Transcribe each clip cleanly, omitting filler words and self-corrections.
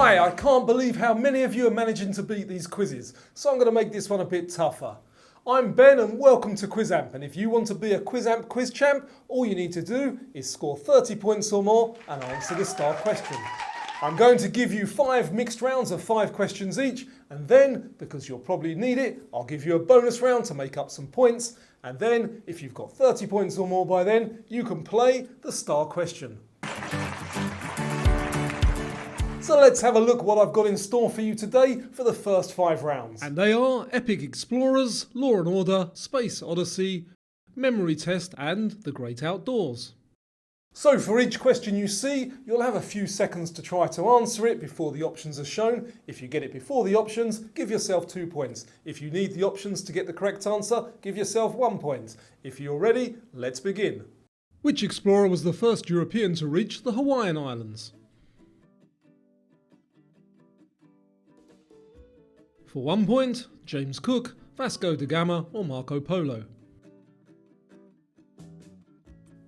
Hi, I can't believe how many of you are managing to beat these quizzes, so I'm going to make this one a bit tougher. I'm Ben and welcome to Quizamp, and if you want to be a Quizamp quiz champ, all you need to do is score 30 points or more and answer the star question. I'm going to give you 5 mixed rounds of 5 questions each, and then, because you'll probably need it, I'll give you a bonus round to make up some points, and then, if you've got 30 points or more by then, you can play the star question. So let's have a look what I've got in store for you today for the first 5 rounds. And they are Epic Explorers, Law and Order, Space Odyssey, Memory Test and The Great Outdoors. So for each question you see, you'll have a few seconds to try to answer it before the options are shown. If you get it before the options, give yourself 2 points. If you need the options to get the correct answer, give yourself 1 point. If you're ready, let's begin. Which explorer was the first European to reach the Hawaiian Islands? For 1 point, James Cook, Vasco da Gama or Marco Polo.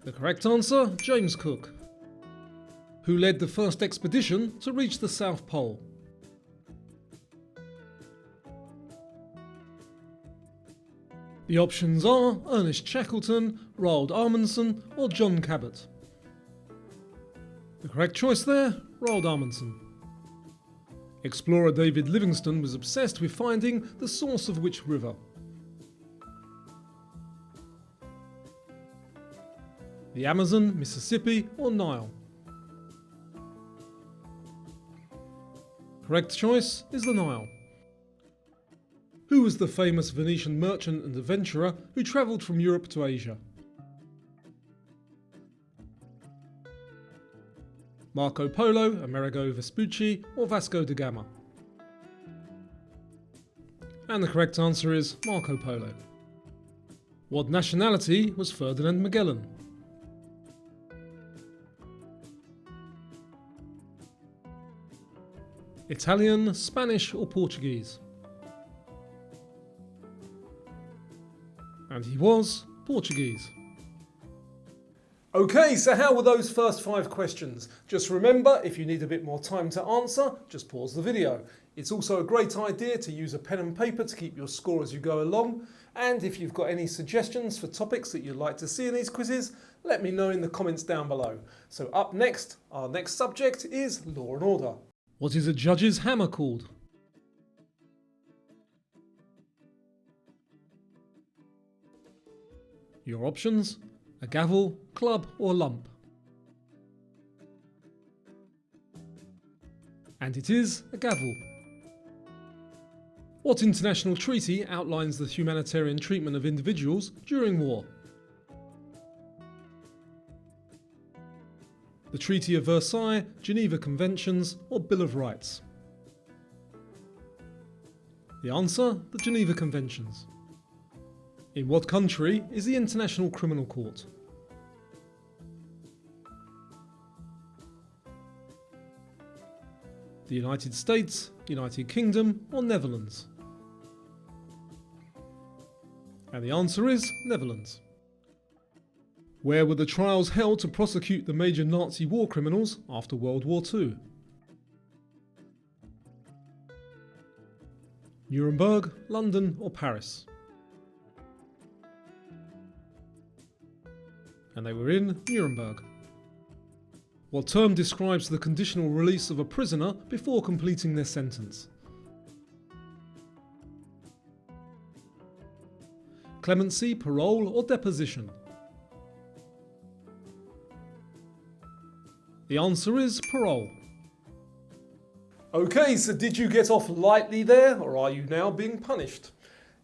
The correct answer, James Cook. Who led the first expedition to reach the South Pole? The options are Ernest Shackleton, Roald Amundsen or John Cabot. The correct choice there, Roald Amundsen. Explorer David Livingstone was obsessed with finding the source of which river? The Amazon, Mississippi or Nile? Correct choice is the Nile. Who was the famous Venetian merchant and adventurer who travelled from Europe to Asia? Marco Polo, Amerigo Vespucci or Vasco da Gama? And the correct answer is Marco Polo. What nationality was Ferdinand Magellan? Italian, Spanish or Portuguese? And he was Portuguese. Okay, so how were those first 5 questions? Just remember, if you need a bit more time to answer, just pause the video. It's also a great idea to use a pen and paper to keep your score as you go along. And if you've got any suggestions for topics that you'd like to see in these quizzes, let me know in the comments down below. So up next, our next subject is Law and Order. What is a judge's hammer called? Your options: a gavel, club or lump. And it is a gavel. What international treaty outlines the humanitarian treatment of individuals during war? The Treaty of Versailles, Geneva Conventions or Bill of Rights? The answer: the Geneva Conventions. In what country is the International Criminal Court? The United States, United Kingdom or Netherlands? And the answer is Netherlands. Where were the trials held to prosecute the major Nazi war criminals after World War II? Nuremberg, London or Paris? And they were in Nuremberg. What term describes the conditional release of a prisoner before completing their sentence? Clemency, parole or deposition? The answer is parole. Okay, so did you get off lightly there, or are you now being punished?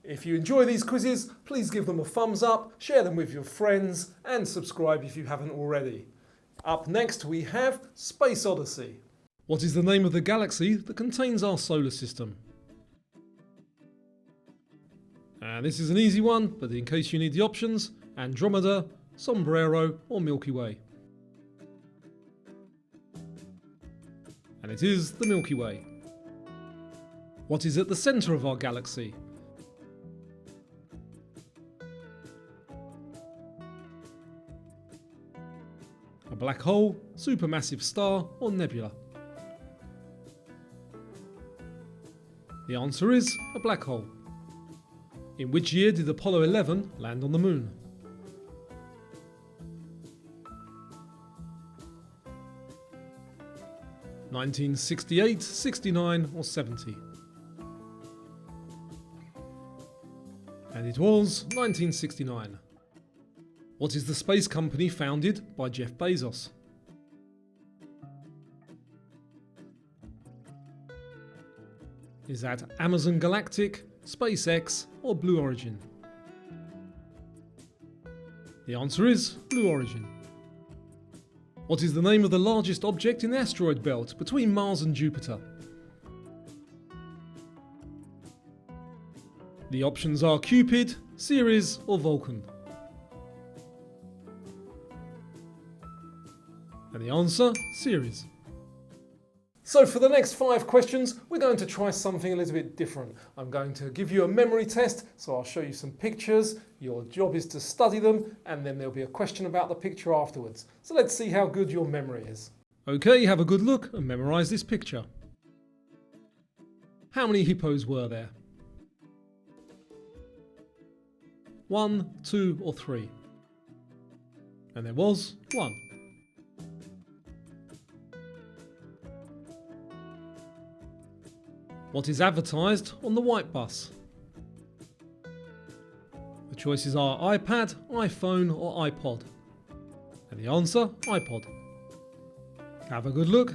If you enjoy these quizzes, please give them a thumbs up, share them with your friends, and subscribe if you haven't already. Up next we have Space Odyssey. What is the name of the galaxy that contains our solar system? And this is an easy one, but in case you need the options: Andromeda, Sombrero or Milky Way? And it is the Milky Way. What is at the centre of our galaxy? A black hole, supermassive star or nebula? The answer is a black hole. In which year did Apollo 11 land on the moon? (1968, 69 or 70? And it was 1969. What is the space company founded by Jeff Bezos? Is that Amazon Galactic, SpaceX or Blue Origin? The answer is Blue Origin. What is the name of the largest object in the asteroid belt between Mars and Jupiter? The options are Cupid, Ceres or Vulcan. And the answer, Ceres. So for the next 5 questions, we're going to try something a little bit different. I'm going to give you a memory test, so I'll show you some pictures. Your job is to study them, and then there'll be a question about the picture afterwards. So let's see how good your memory is. Okay, have a good look and memorise this picture. How many hippos were there? 1, 2 or 3? And there was 1. What is advertised on the white bus? The choices are iPad, iPhone or iPod. And the answer, iPod. Have a good look.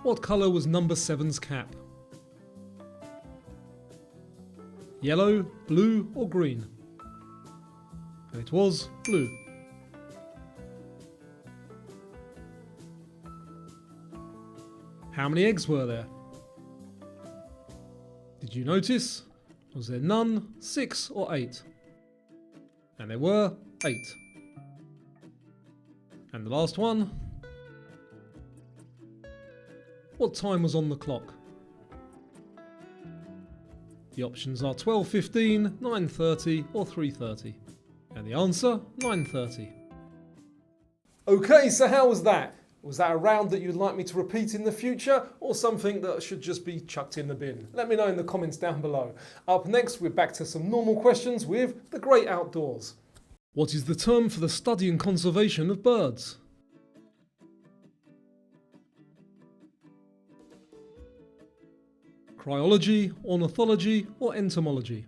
What colour was number 7's cap? Yellow, blue or green? And it was blue. How many eggs were there? Did you notice? Was there none, 6 or 8? And there were 8. And the last one. What time was on the clock? The options are 12:15, 9:30 or 3:30. And the answer, 9:30. Okay, so how was that? Was that a round that you'd like me to repeat in the future, or something that should just be chucked in the bin? Let me know in the comments down below. Up next, we're back to some normal questions with the great outdoors. What is the term for the study and conservation of birds? Cryology, ornithology or entomology?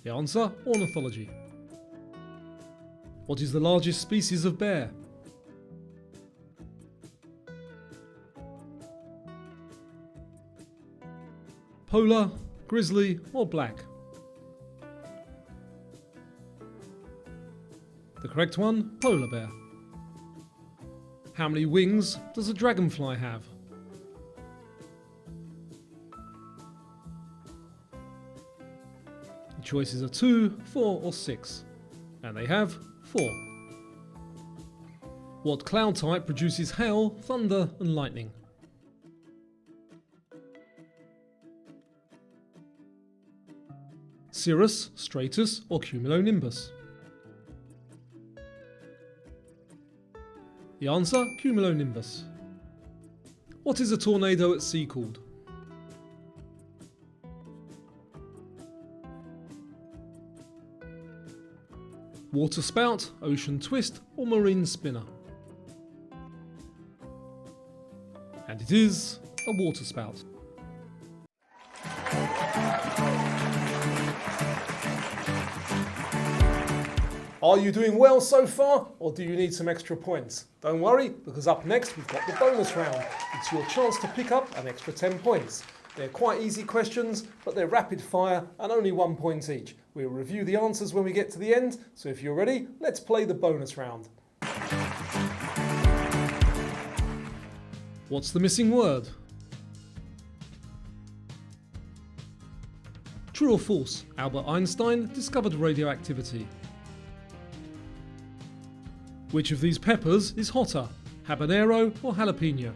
The answer, ornithology. What is the largest species of bear? Polar, grizzly or black? The correct one, polar bear. How many wings does a dragonfly have? The choices are 2, 4 or 6. And they have 4. What cloud type produces hail, thunder and lightning? Cirrus, stratus or cumulonimbus? The answer, cumulonimbus. What is a tornado at sea called? Water spout, ocean twist or marine spinner? And it is a water spout. Are you doing well so far, or do you need some extra points? Don't worry, because up next we've got the bonus round. It's your chance to pick up an extra 10 points. They're quite easy questions, but they're rapid fire and only 1 point each. We'll review the answers when we get to the end, so if you're ready, let's play the bonus round. What's the missing word? True or false? Albert Einstein discovered radioactivity. Which of these peppers is hotter? Habanero or jalapeno?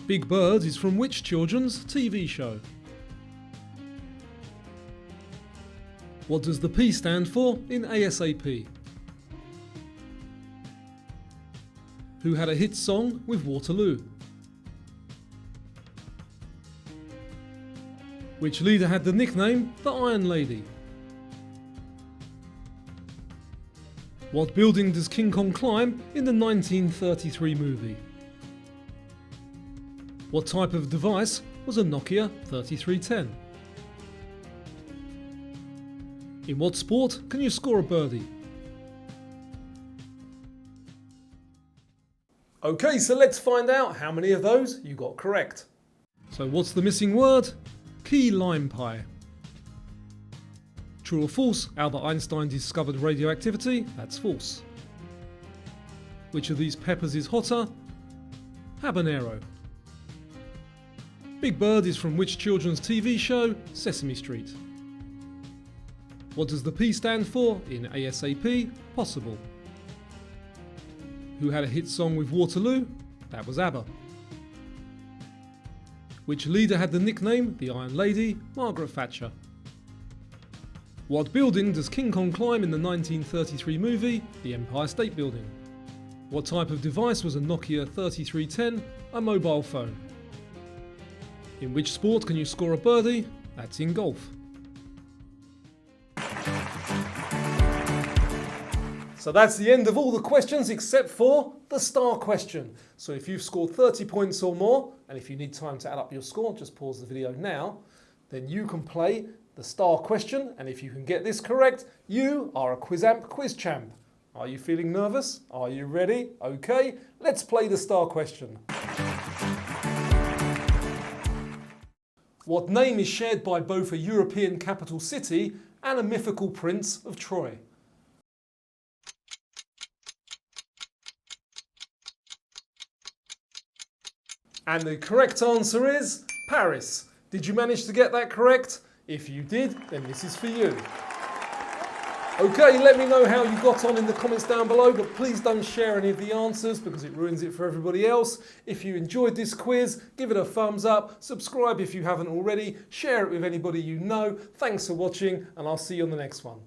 Big Bird is from which children's TV show? What does the P stand for in ASAP? Who had a hit song with Waterloo? Which leader had the nickname the Iron Lady? What building does King Kong climb in the 1933 movie? What type of device was a Nokia 3310? In what sport can you score a birdie? Okay, so let's find out how many of those you got correct. So what's the missing word? Key lime pie. True or false, Albert Einstein discovered radioactivity? That's false. Which of these peppers is hotter? Habanero. Big Bird is from which children's TV show? Sesame Street. What does the P stand for in ASAP? Possible. Who had a hit song with Waterloo? That was ABBA. Which leader had the nickname the Iron Lady? Margaret Thatcher. What building does King Kong climb in the 1933 movie? The Empire State Building. What type of device was a Nokia 3310? A mobile phone. In which sport can you score a birdie? That's in golf. So that's the end of all the questions except for the star question. So if you've scored 30 points or more, and if you need time to add up your score, just pause the video now, then you can play the star question, and if you can get this correct, you are a Quizamp quiz champ. Are you feeling nervous? Are you ready? Okay, let's play the star question. What name is shared by both a European capital city and a mythical prince of Troy? And the correct answer is Paris. Did you manage to get that correct? If you did, then this is for you. Okay, let me know how you got on in the comments down below, but please don't share any of the answers because it ruins it for everybody else. If you enjoyed this quiz, give it a thumbs up, subscribe if you haven't already, share it with anybody you know. Thanks for watching, and I'll see you on the next one.